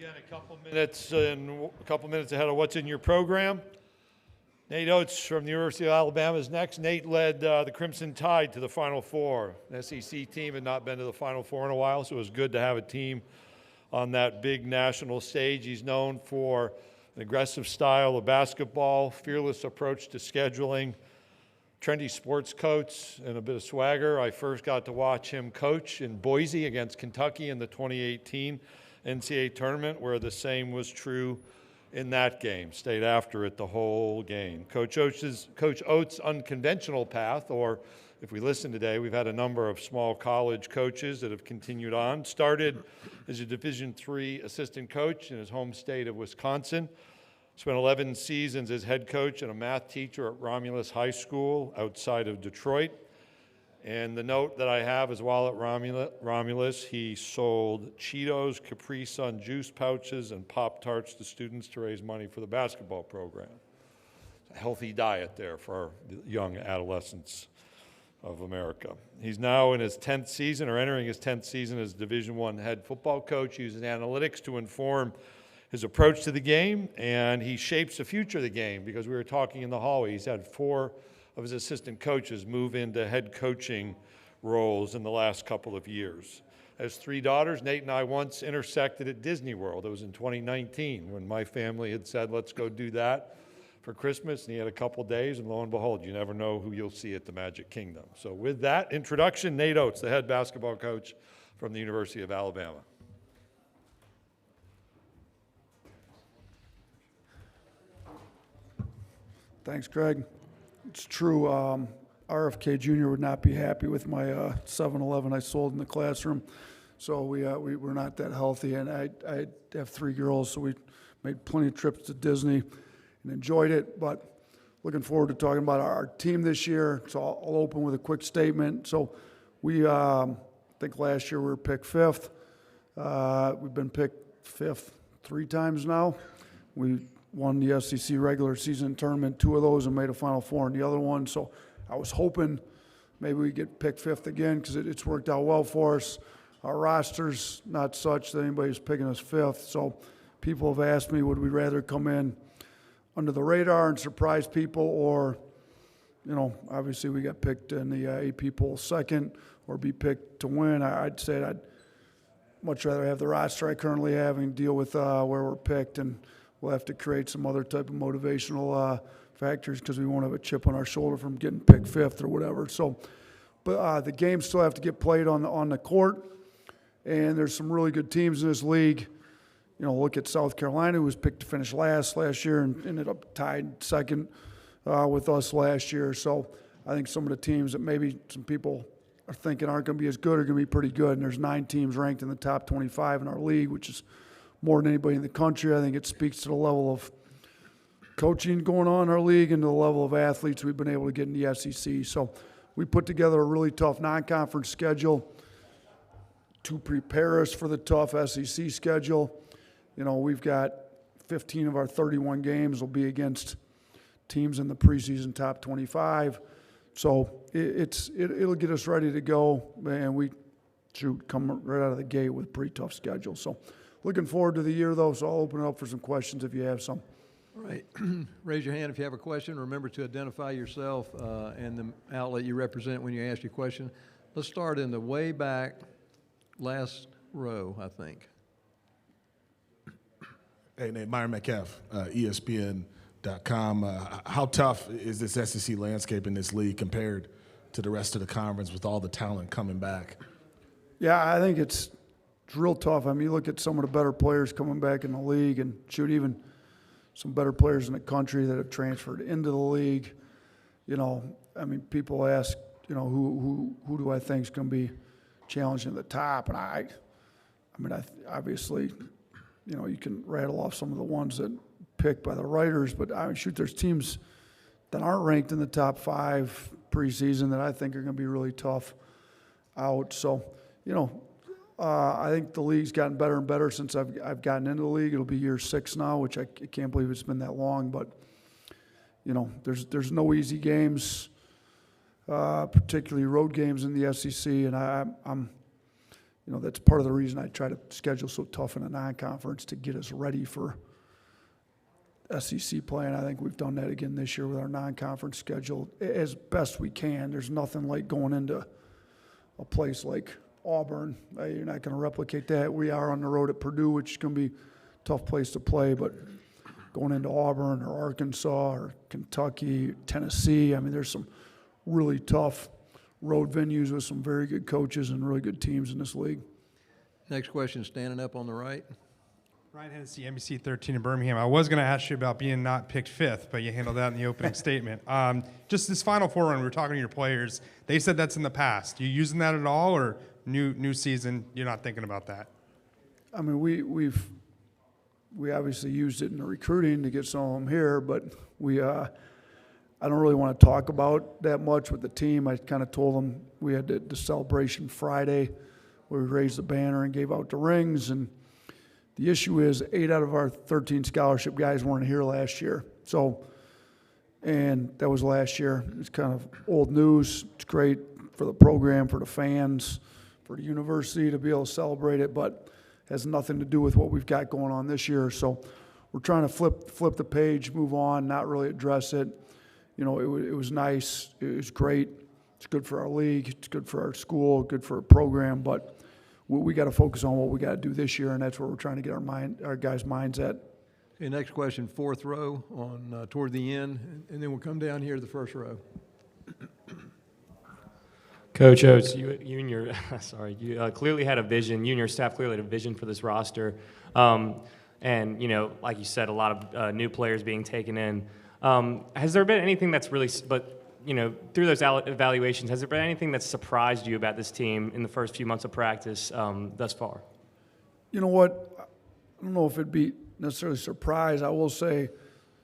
again a couple minutes ahead of what's in your program. Nate Oats from the University of Alabama is next. Nate led the Crimson Tide to the Final Four. The SEC team had not been to the Final Four in a while, so it was good to have a team on that big national stage. He's known for an aggressive style of basketball, fearless approach to scheduling, trendy sports coats, and a bit of swagger. I first got to watch him coach in Boise against Kentucky in the 2018 NCAA tournament, where the same was true in that game. Stayed after it the whole game. Coach Oats' unconventional path, or if we listen today, we've had a number of small college coaches that have continued on. Started as a Division III assistant coach in his home state of Wisconsin. Spent 11 seasons as head coach and a math teacher at Romulus High School outside of Detroit. And the note that I have is while at Romulus, he sold Cheetos, Capri Sun juice pouches, and Pop-Tarts to students to raise money for the basketball program. A healthy diet there for the young adolescents of America. He's now in his 10th season, or entering his 10th season as Division I head football coach. He uses analytics to inform his approach to the game, and he shapes the future of the game, because we were talking in the hallway. He's had 4 of his assistant coaches move into head coaching roles in the last couple of years. Has 3 daughters. Nate and I once intersected at Disney World. It was in 2019 when my family had said, let's go do that for Christmas, and he had a couple days, and lo and behold, you never know who you'll see at the Magic Kingdom. So with that introduction, Nate Oats, the head basketball coach from the University of Alabama. Thanks, Greg. It's true. RFK Jr. would not be happy with my 7-Eleven I sold in the classroom. So we're not that healthy. And I have 3 girls, so we made plenty of trips to Disney and enjoyed it. But looking forward to talking about our team this year. So I'll open with a quick statement. So we, I think last year we were picked 5th. We've been picked 5th 3 times now. We won the SEC regular season tournament, 2 of those, and made a Final Four in the other one. So I was hoping maybe we get picked 5th again, because it's worked out well for us. Our roster's not such that anybody's picking us 5th. So people have asked me, would we rather come in under the radar and surprise people, or, you know, obviously we got picked in the AP poll 2nd, or be picked to win. I'd say I'd much rather have the roster I currently have and deal with where we're picked, and we'll have to create some other type of motivational factors, because we won't have a chip on our shoulder from getting picked 5th or whatever. So, but the games still have to get played on the court, and there's some really good teams in this league. You know, look at South Carolina, who was picked to finish last year and ended up tied 2nd with us last year. So I think some of the teams that maybe some people are thinking aren't going to be as good are going to be pretty good. And there's 9 teams ranked in the top 25 in our league, which is more than anybody in the country. I think it speaks to the level of coaching going on in our league and the level of athletes we've been able to get in the SEC. So we put together a really tough non-conference schedule to prepare us for the tough SEC schedule. You know, we've got 15 of our 31 games will be against teams in the preseason top 25. So it'll get us ready to go, and we should come right out of the gate with a pretty tough schedule. So looking forward to the year, though, so I'll open it up for some questions if you have some. All right. Raise your hand if you have a question. Remember to identify yourself and the outlet you represent when you ask your question. Let's start in the way back last row, I think. Hey, Nate, Myron Metcalf, ESPN.com. How tough is this SEC landscape in this league compared to the rest of the conference with all the talent coming back? Yeah, I think it's real tough. I mean, you look at some of the better players coming back in the league, and shoot, even some better players in the country that have transferred into the league. You know, I mean, people ask, you know, who do I think is going to be challenging at the top? And I obviously, you know, you can rattle off some of the ones that picked by the writers, but I mean, shoot, there's teams that aren't ranked in the top 5 preseason that I think are going to be really tough out. So, you know, I think the league's gotten better and better since I've gotten into the league. It'll be year 6 now, which I can't believe it's been that long. But you know, there's no easy games, particularly road games in the SEC. And I'm that's part of the reason I try to schedule so tough in a non-conference to get us ready for SEC play, and I think we've done that again this year with our non-conference schedule as best we can. There's nothing like going into a place like Auburn. You're not going to replicate that. We are on the road at Purdue, which is going to be a tough place to play, but going into Auburn or Arkansas or Kentucky, Tennessee, I mean, there's some really tough road venues with some very good coaches and really good teams in this league. Next question, standing up on the right. Ryan Hennessy, NBC 13 in Birmingham. I was going to ask you about being not picked fifth, but you handled that in the opening statement. Just this Final Four run, we were talking to your players. They said that's in the past. You using that at all, or new season, you're not thinking about that? I mean, we obviously used it in the recruiting to get some of them here, but I don't really want to talk about that much with the team. I kind of told them we had the celebration Friday where we raised the banner and gave out the rings, and the issue is 8 out of our 13 scholarship guys weren't here last year. So, and that was last year. It's kind of old news. It's great for the program, for the fans, for the university to be able to celebrate it, but has nothing to do with what we've got going on this year. So we're trying to flip the page, move on, not really address it. It was nice. It was great. It's good for our league. It's good for our school, good for our program, but we got to focus on what we got to do this year, and that's where we're trying to get our guys' minds at. Okay, next question, fourth row on toward the end, and then we'll come down here to the first row. Coach Oates, you and your you clearly had a vision. You and your staff clearly had a vision for this roster, and like you said, a lot of new players being taken in. Has there been anything that's really, through those evaluations, has there been anything that's surprised you about this team in the first few months of practice thus far? You know what? I don't know if it'd be necessarily surprise. I will say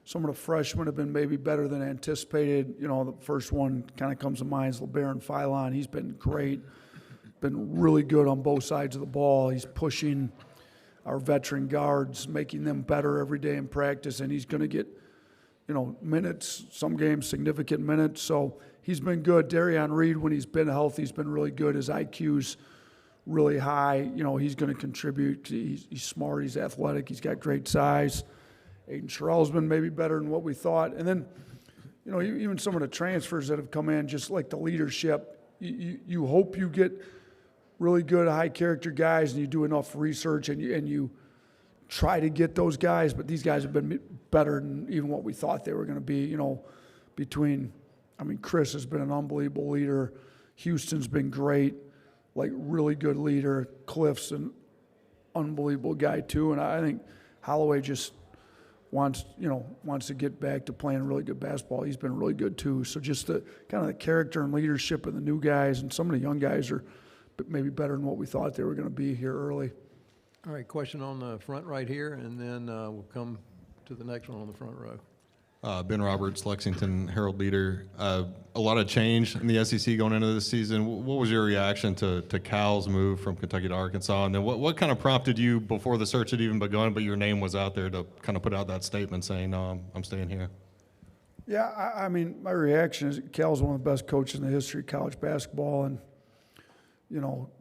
some of the freshmen have been maybe better than anticipated. The first one kind of comes to mind is LeBaron Philon. He's been great, been really good on both sides of the ball. He's pushing our veteran guards, making them better every day in practice, and he's going to get minutes, some games, significant minutes. So he's been good. Darion Reed, when he's been healthy, he's been really good. His IQ's really high. He's going to contribute. He's smart. He's athletic. He's got great size. Aiden Sherrell's been maybe better than what we thought. And then, even some of the transfers that have come in, just like the leadership, you hope you get really good, high-character guys and you do enough research and you try to get those guys, but these guys have been better than even what we thought they were going to be. Chris has been an unbelievable leader. Houston's been great, really good leader. Cliff's an unbelievable guy too, and I think Holloway just wants to get back to playing really good basketball. He's been really good too. So just the kind of the character and leadership of the new guys, and some of the young guys are maybe better than what we thought they were going to be here early. All right, question on the front right here, and then we'll come to the next one on the front row. Ben Roberts, Lexington Herald Leader. A lot of change in the SEC going into this season. What was your reaction to Cal's move from Kentucky to Arkansas? And then what kind of prompted you before the search had even begun, but your name was out there to kind of put out that statement saying, no, I'm staying here? Yeah, my reaction is Cal's one of the best coaches in the history of college basketball, and,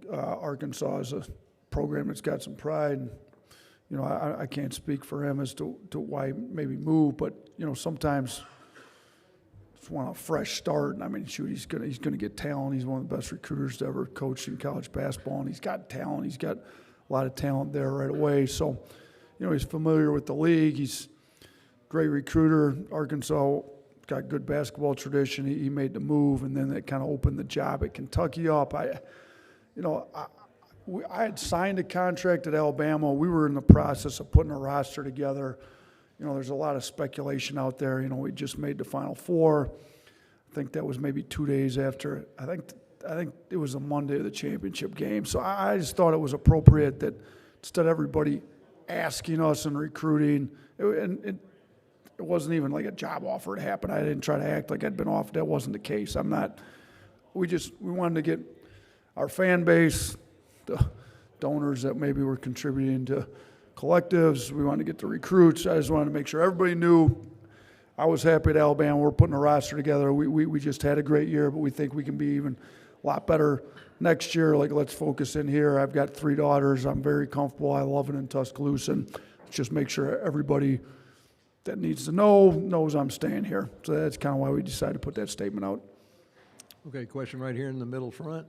Arkansas is a program that's got some pride. And, I can't speak for him as to why maybe move, but, sometimes just want a fresh start. And he's gonna get talent. He's one of the best recruiters to ever coach in college basketball, and he's got talent. He's got a lot of talent there right away. So, he's familiar with the league. He's a great recruiter. Arkansas got good basketball tradition. He made the move, and then that kind of opened the job at Kentucky up. I had signed a contract at Alabama. We were in the process of putting a roster together. There's a lot of speculation out there. We just made the Final Four. I think that was maybe 2 days after. I think it was the Monday of the championship game. So I just thought it was appropriate that instead of everybody asking us and recruiting, it wasn't even like a job offer to happen. I didn't try to act like I'd been offered. That wasn't the case. We wanted to get our fan base, the donors that maybe were contributing to collectives. We wanted to get the recruits. I just wanted to make sure everybody knew I was happy at Alabama. We're putting a roster together. We just had a great year, but we think we can be even a lot better next year. Like, let's focus in here. I've got 3 daughters. I'm very comfortable. I love it in Tuscaloosa. And let's just make sure everybody that needs to know knows I'm staying here. So that's kind of why we decided to put that statement out. Okay, question right here in the middle front.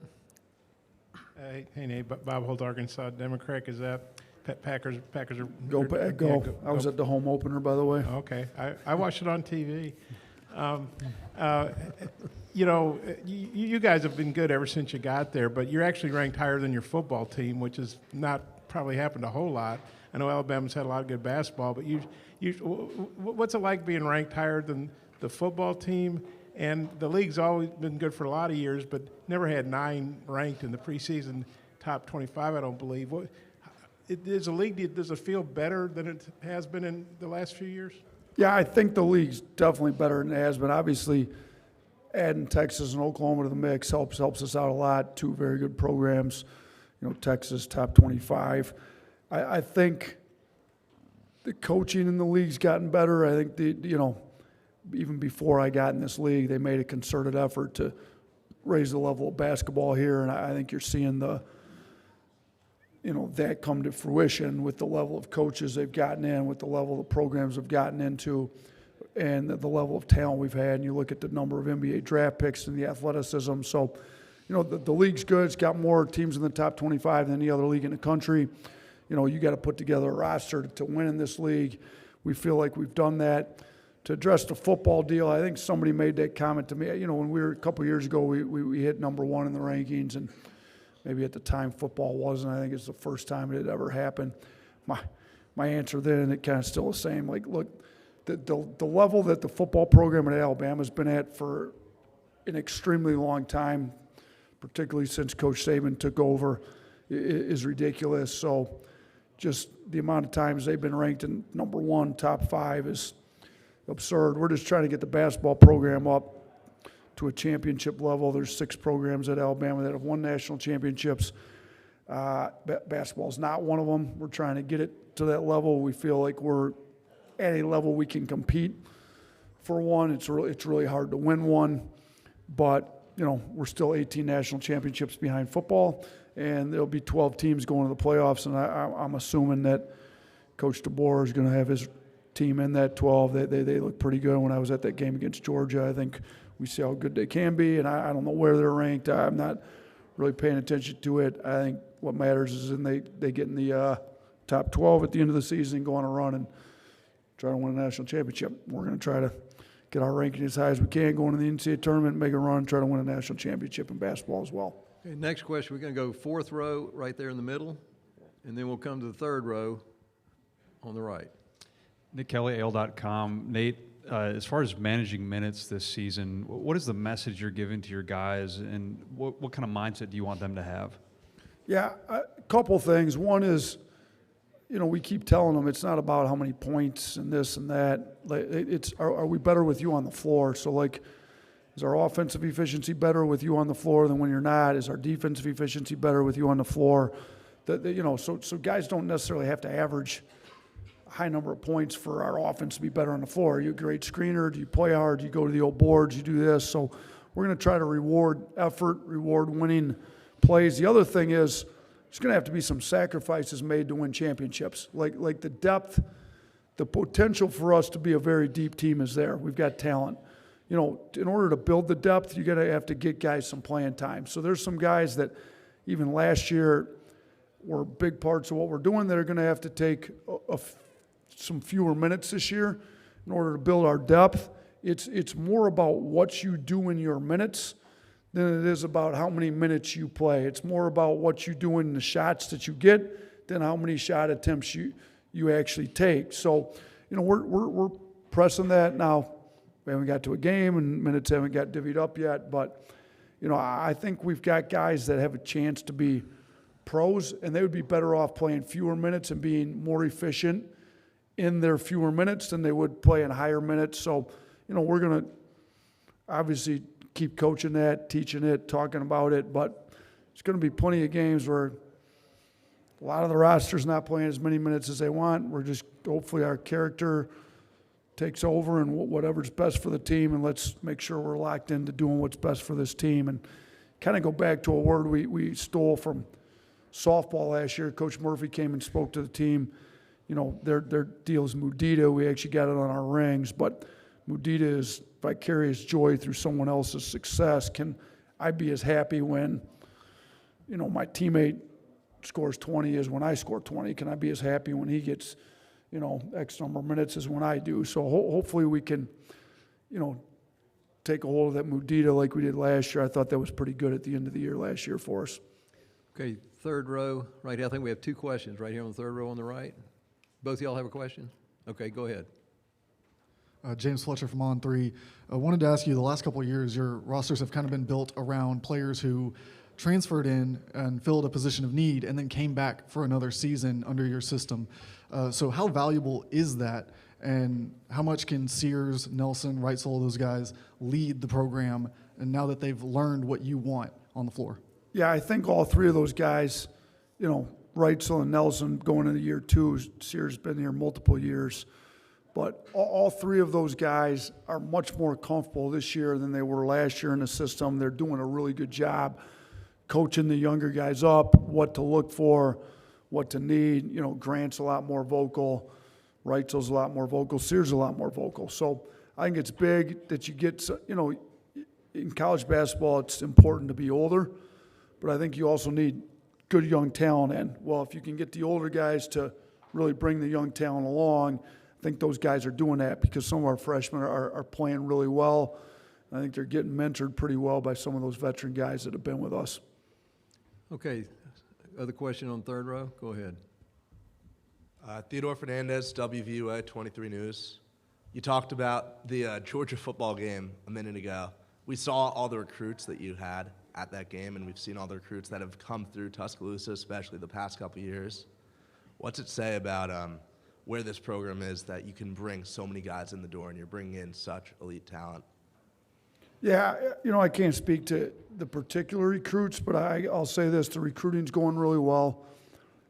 Hey Nate, Bob Holt, Arkansas Democrat. Is that Packers are Go, yeah, go. I was at the home opener, by the way. Okay, I watched it on TV. You know, you guys have been good ever since you got there, but you're actually ranked higher than your football team, which has not probably happened a whole lot. I know Alabama's had a lot of good basketball, but what's it like being ranked higher than the football team? And the league's always been good for a lot of years, but never had 9 ranked in the preseason top 25, I don't believe. Does it feel better than it has been in the last few years? Yeah, I think the league's definitely better than it has been. Obviously, adding Texas and Oklahoma to the mix helps us out a lot. 2 very good programs. You know, Texas top 25. I think the coaching in the league's gotten better. I think even before I got in this league, they made a concerted effort to raise the level of basketball here, and I think you're seeing that come to fruition with the level of coaches they've gotten in, with the level of programs have gotten into, and the level of talent we've had. And you look at the number of NBA draft picks and the athleticism. So, the league's good. It's got more teams in the top 25 than any other league in the country. You got to put together a roster to win in this league. We feel like we've done that. To address the football deal, I think somebody made that comment to me. When we were a couple years ago, we hit number 1 in the rankings, and maybe at the time football wasn't. I think it's the first time it had ever happened. My answer then, and it kind of still the same. Like, look, the level that the football program at Alabama has been at for an extremely long time, particularly since Coach Saban took over, is ridiculous. So just the amount of times they've been ranked in number 1, top 5 is absurd. We're just trying to get the basketball program up to a championship level. There's 6 programs at Alabama that have won national championships. Basketball is not one of them. We're trying to get it to that level. We feel like we're at a level we can compete for one. It's really hard to win one, but we're still 18 national championships behind football, and there'll be 12 teams going to the playoffs, and I'm assuming that Coach DeBoer is going to have his team in that 12. They look pretty good. When I was at that game against Georgia, I think we see how good they can be, and I don't know where they're ranked. I'm not really paying attention to it. I think what matters is they get in the top 12 at the end of the season, go on a run, and try to win a national championship. We're going to try to get our ranking as high as we can, go into the NCAA tournament, make a run, try to win a national championship in basketball as well. Okay, next question, we're going to go 4th row right there in the middle, and then we'll come to the 3rd row on the right. Nick Kelly, AL.com. Nate, as far as managing minutes this season, what is the message you're giving to your guys, and what kind of mindset do you want them to have? Yeah, a couple things. One is, we keep telling them it's not about how many points and this and that. It's are we better with you on the floor? So, is our offensive efficiency better with you on the floor than when you're not? Is our defensive efficiency better with you on the floor? So guys don't necessarily have to average a high number of points for our offense to be better on the floor. Are you a great screener? Do you play hard? Do you go to the old boards? You do this. So we're going to try to reward effort, reward winning plays. The other thing is there's going to have to be some sacrifices made to win championships. Like the depth, the potential for us to be a very deep team is there. We've got talent. In order to build the depth, you're going to have to get guys some playing time. So there's some guys that even last year were big parts of what we're doing that are going to have to take some fewer minutes this year in order to build our depth. It's more about what you do in your minutes than it is about how many minutes you play. It's more about what you do in the shots that you get than how many shot attempts you actually take. So, we're pressing that now. We haven't got to a game and minutes haven't got divvied up yet, but I think we've got guys that have a chance to be pros, and they would be better off playing fewer minutes and being more efficient in their fewer minutes than they would play in higher minutes. So, we're going to obviously keep coaching that, teaching it, talking about it, but there's going to be plenty of games where a lot of the roster's not playing as many minutes as they want. We're just, hopefully our character takes over and whatever's best for the team, and let's make sure we're locked into doing what's best for this team. And, kind of go back to a word we stole from softball last year. Coach Murphy came and spoke to the team. You know, their deal is Mudita. We actually got it on our rings, but Mudita is vicarious joy through someone else's success. Can I be as happy when, you know, my teammate scores 20 as when I score 20? Can I be as happy when he gets, you know, X number of minutes as when I do? So hopefully we can, you know, take a hold of that Mudita like we did last year. I thought that was pretty good at the end of the year last year for us. Okay, third row, right here. I think we have 2 questions right here on the third row on the right. Both of y'all have a question? Okay, go ahead. James Fletcher from On3. I wanted to ask you, the last couple of years, your rosters have kind of been built around players who transferred in and filled a position of need and then came back for another season under your system. So how valuable is that? And how much can Sears, Nelson, Wrightsell, those guys lead the program, and now that they've learned what you want on the floor? Yeah, I think all 3 of those guys, you know, Wrightsell and Nelson going into year 2, Sears been here multiple years. But all 3 of those guys are much more comfortable this year than they were last year in the system. They're doing a really good job coaching the younger guys up, what to look for, what to need. You know, Grant's a lot more vocal. Wrightsell's a lot more vocal. Sears is a lot more vocal. So I think it's big that you get, you know, in college basketball, it's important to be older, but I think you also need good young talent. And, well, if you can get the older guys to really bring the young talent along, I think those guys are doing that because some of our freshmen are playing really well. I think they're getting mentored pretty well by some of those veteran guys that have been with us. Okay, other question on third row? Go ahead. Theodore Fernandez, WVUA 23 News. You talked about the Georgia football game a minute ago. We saw all the recruits that you had at that game, and we've seen all the recruits that have come through Tuscaloosa, especially the past couple of years. What's it say about where this program is that you can bring so many guys in the door and you're bringing in such elite talent? Yeah, you know, I can't speak to the particular recruits, but I'll say this, the recruiting's going really well.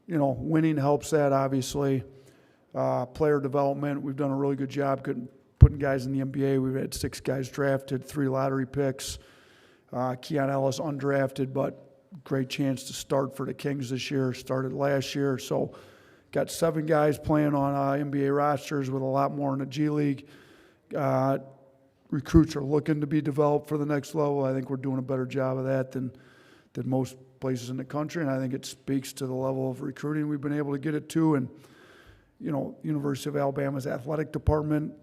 You know, winning helps that, obviously. Player development, we've done a really good job putting guys in the NBA. We've had 6 guys drafted, 3 lottery picks. Keon Ellis undrafted, but great chance to start for the Kings this year, started last year. So got 7 guys playing on NBA rosters with a lot more in the G League. Recruits are looking to be developed for the next level. I think we're doing a better job of that than most places in the country, and I think it speaks to the level of recruiting we've been able to get it to. And, you know, University of Alabama's athletic department,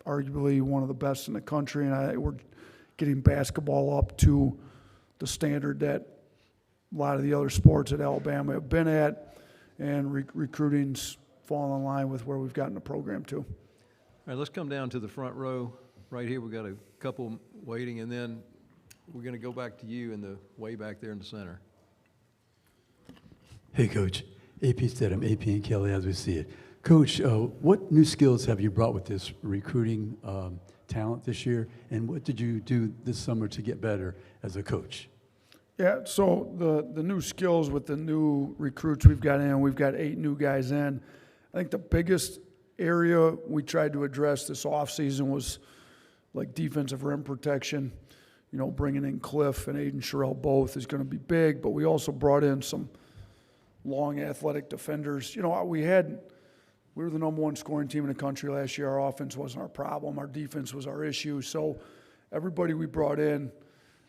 arguably one of the best in the country, and we're getting basketball up to the standard that a lot of the other sports at Alabama have been at, and recruiting's falling in line with where we've gotten the program to. All right, let's come down to the front row. Right here, we've got a couple waiting, and then we're going to go back to you in the way back there in the center. Hey, Coach. AP Stedham, AP and Kelly, as we see it. Coach, what new skills have you brought with this recruiting talent this year, and what did you do this summer to get better as a coach? Yeah, so the new skills with the new recruits we've got in, we've got 8 new guys in. I think the biggest area we tried to address this offseason was like defensive rim protection. You know, bringing in Cliff and Aiden Sherrill both is going to be big, but we also brought in some long athletic defenders. You know, we were the number 1 scoring team in the country last year. Our offense wasn't our problem. Our defense was our issue. So everybody we brought in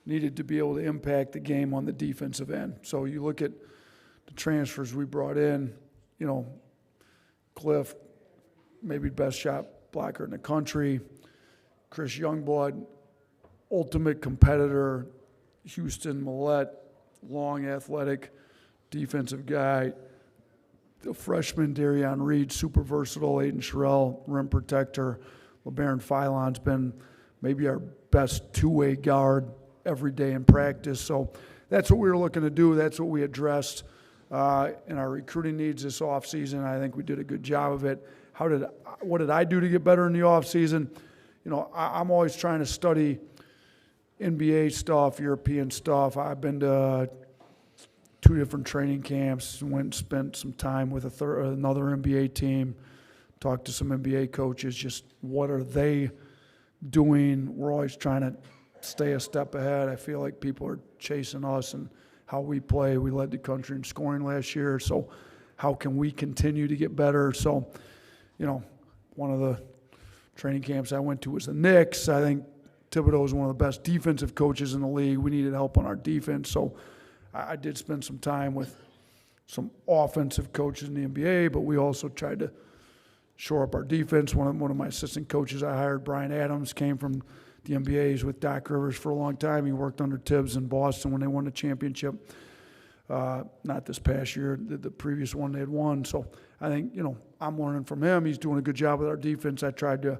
needed to be able to impact the game on the defensive end. So you look at the transfers we brought in, you know, Cliff, maybe best shot blocker in the country. Chris Youngblood, ultimate competitor. Houston Millette, long athletic defensive guy. The freshman Darion Reed, super versatile. Aiden Sherrill, rim protector. LeBaron Philon's been maybe our best 2-way guard every day in practice. So that's what we were looking to do. That's what we addressed in our recruiting needs this offseason. I think we did a good job of it. What did I do to get better in the offseason? You know, I'm always trying to study NBA stuff, European stuff. I've been to 2 different training camps, went and spent some time with another NBA team, talked to some NBA coaches, just what are they doing. We're always trying to stay a step ahead. I feel like people are chasing us and how we play. We led the country in scoring last year, so how can we continue to get better? So, one of the training camps I went to was the Knicks. I think Thibodeau is one of the best defensive coaches in the league. We needed help on our defense, so I did spend some time with some offensive coaches in the NBA, but we also tried to shore up our defense. One of my assistant coaches I hired, Brian Adams, came from the NBA. He's with Doc Rivers for a long time. He worked under Tibbs in Boston when they won the championship. Not this past year, the previous one they had won. So I think, I'm learning from him. He's doing a good job with our defense. I tried to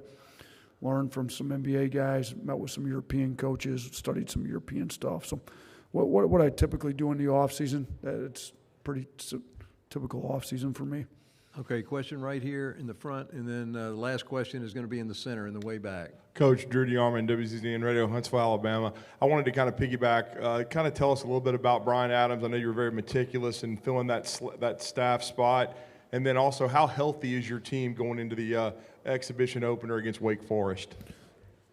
learn from some NBA guys, met with some European coaches, studied some European stuff. So what I typically do in the off season, it's pretty typical off season for me. Okay, question right here in the front, and then the last question is going to be in the center in the way back. Coach Drew DeArmond, WCZN Radio, Huntsville, Alabama. I wanted to kind of piggyback, kind of tell us a little bit about Brian Adams. I know you were very meticulous in filling that staff spot, and then also how healthy is your team going into the exhibition opener against Wake Forest?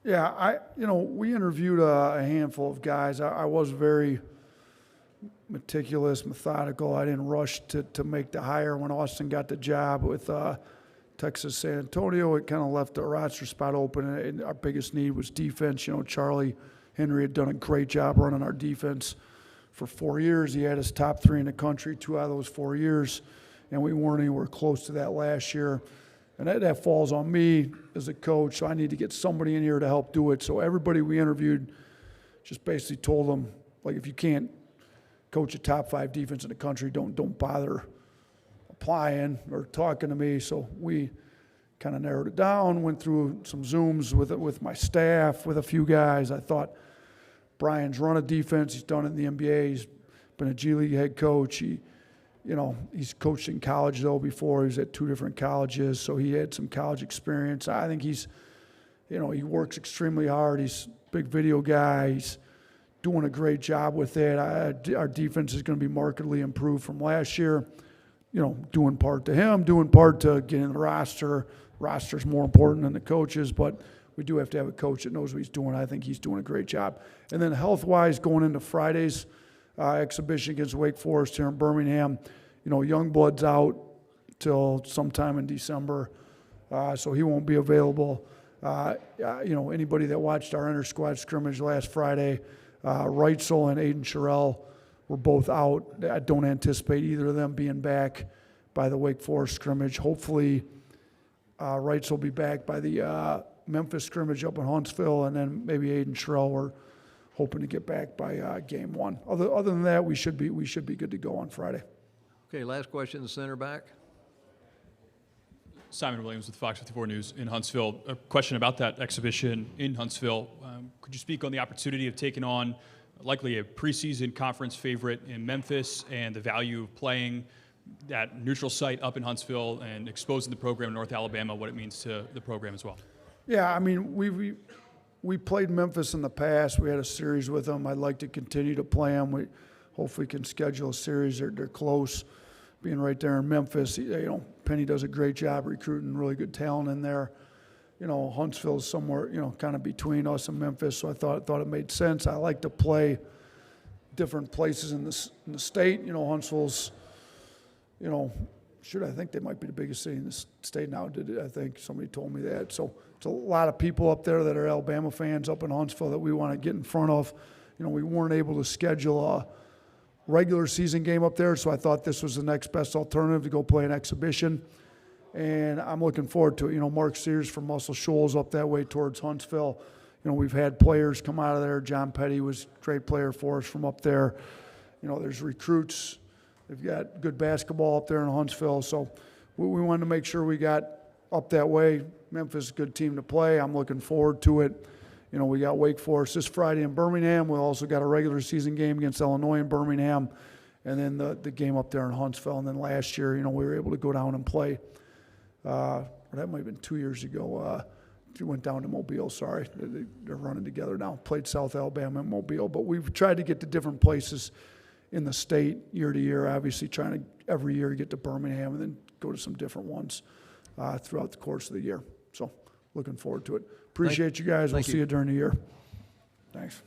Yeah, we interviewed a handful of guys. I was very meticulous, methodical. I didn't rush to make the hire. When Austin got the job with Texas San Antonio, it kind of left the roster spot open, and our biggest need was defense. Charlie Henry had done a great job running our defense for 4 years. He had us top 3 in the country 2 out of those 4 years, and we weren't anywhere close to that last year. And that falls on me as a coach, so I need to get somebody in here to help do it. So everybody we interviewed just basically told them, like, if you can't coach a top 5 defense in the country, don't bother applying or talking to me. So we kind of narrowed it down, went through some Zooms with my staff, with a few guys. I thought Brian's run a defense. He's done it in the NBA. He's been a G League head coach. He's coached in college, though, before. He was at 2 different colleges, so he had some college experience. I think he works extremely hard. He's a big video guy. He's doing a great job with it. Our defense is going to be markedly improved from last year. Doing part to him, doing part to getting the roster. Roster's more important than the coaches, but we do have to have a coach that knows what he's doing. I think he's doing a great job. And then health-wise, going into Friday's exhibition against Wake Forest here in Birmingham, Youngblood's out till sometime in December, so he won't be available. Anybody that watched our inter-squad scrimmage last Friday, Reitzel and Aiden Sherrill were both out. I don't anticipate either of them being back by the Wake Forest scrimmage. Hopefully, Reitzel will be back by the Memphis scrimmage up in Huntsville, and then maybe Aiden Sherrill. We're hoping to get back by game 1. Other than that, we should be good to go on Friday. Okay, last question in the center back. Simon Williams with Fox 54 News in Huntsville. A question about that exhibition in Huntsville. Could you speak on the opportunity of taking on likely a preseason conference favorite in Memphis and the value of playing that neutral site up in Huntsville and exposing the program in North Alabama, what it means to the program as well? Yeah, I mean, we played Memphis in the past. We had a series with them. I'd like to continue to play them. We hopefully can schedule a series. They're close, being right there in Memphis. Penny does a great job recruiting really good talent in there. Huntsville's somewhere, kind of between us and Memphis, so I thought it made sense. I like to play different places in the state. Huntsville's, I think they might be the biggest city in the state now. I think somebody told me that. So it's a lot of people up there that are Alabama fans up in Huntsville that we want to get in front of. We weren't able to schedule a regular season game up there, so I thought this was the next best alternative to go play an exhibition. And I'm looking forward to it. Mark Sears from Muscle Shoals up that way towards Huntsville. We've had players come out of there. John Petty was a great player for us from up there. There's recruits. They've got good basketball up there in Huntsville. So we wanted to make sure we got up that way. Memphis is a good team to play. I'm looking forward to it. We got Wake Forest this Friday in Birmingham. We also got a regular season game against Illinois in Birmingham. And then the game up there in Huntsville. And then last year, we were able to go down and play. That might have been 2 years ago. We went down to Mobile, sorry. They're running together now. Played South Alabama and Mobile. But we've tried to get to different places in the state year to year, obviously trying to every year get to Birmingham and then go to some different ones throughout the course of the year. So looking forward to it. Appreciate you guys. We'll see you during the year. Thanks.